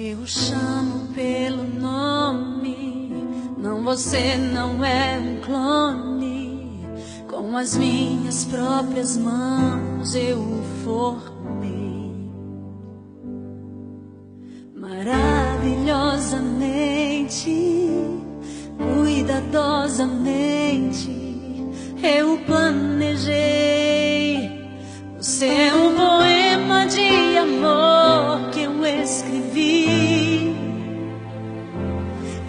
Eu chamo pelo nome, não, você não é um clone. Com as minhas próprias mãos eu o formei. Maravilhosamente, cuidadosamente eu o planejei. Você é um poema de amor que eu escrevi.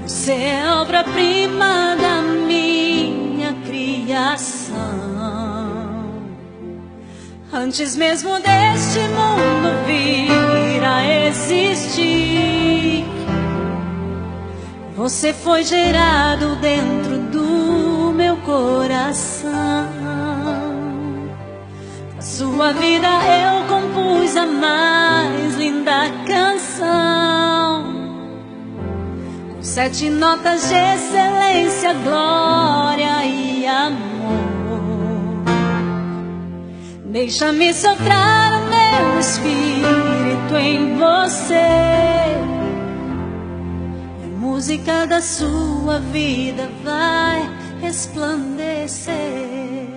Você é a obra-prima da minha criação. Antes mesmo deste mundo vir a existir, você foi gerado dentro do meu coração. A sua vida eu compus a mais linda canção, com 7 notas de excelência, glória e amor. Deixa-me soprar o meu espírito em você, e a música da sua vida vai resplandecer.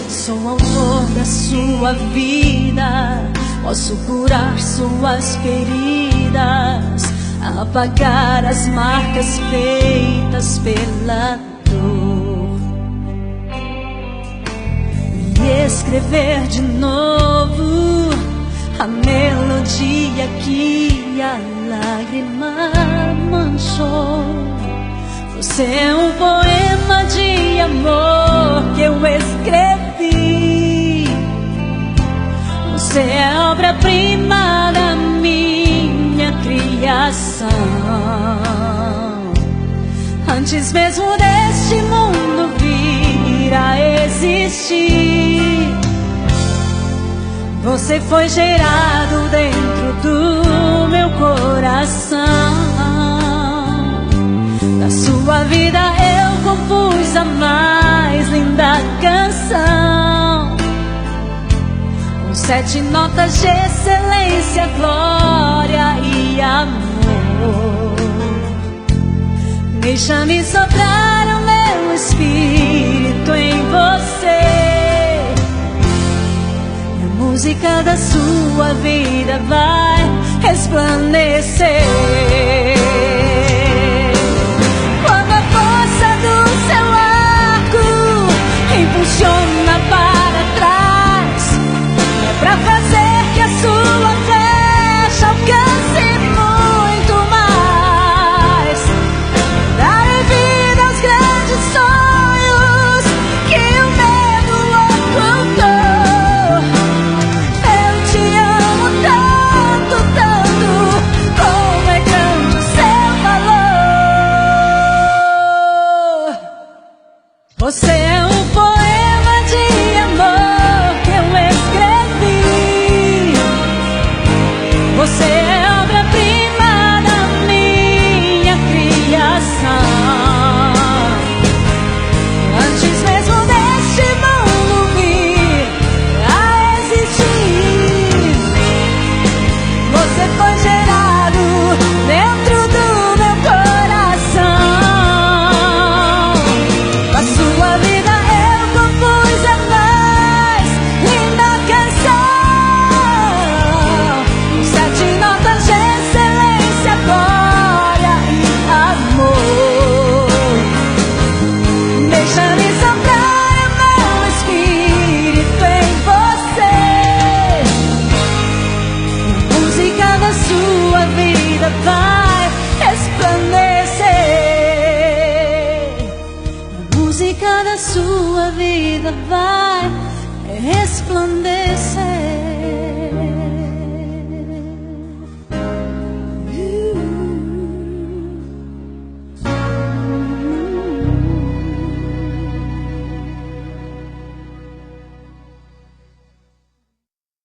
Sou autor da sua vida, posso curar suas feridas, apagar as marcas feitas pela dor e escrever de novo a melodia que a lágrima manchou. Você é um poema de amor que eu escrevi. Você é a obra-prima da minha criação. Antes mesmo deste mundo vir a existir, você foi gerado dentro do meu coração. Da sua vida eu compus a mais linda canção, com 7 notas de excelência, glória e amor. Deixa-me soprar o meu espírito em você, e a música da sua vida vai resplandecer. Impulsiona para trás, é pra fazer que a sua flecha alcance muito mais. Dar vida aos grandes sonhos que o medo ocultou. Eu te amo tanto, tanto, como é grande o seu valor. Você é um poema de amor que eu escrevi. Você é a obra-prima da minha criação. Antes mesmo deste mundo vir a existir, você foi gerado dentro do meu coração. A sua vida eu compus a mais linda canção, 7 notas de excelência, glória e amor. Deixa-me soprar o meu espírito em você, e a música da sua vida vai resplandecer. A música da sua vida vai resplandecer.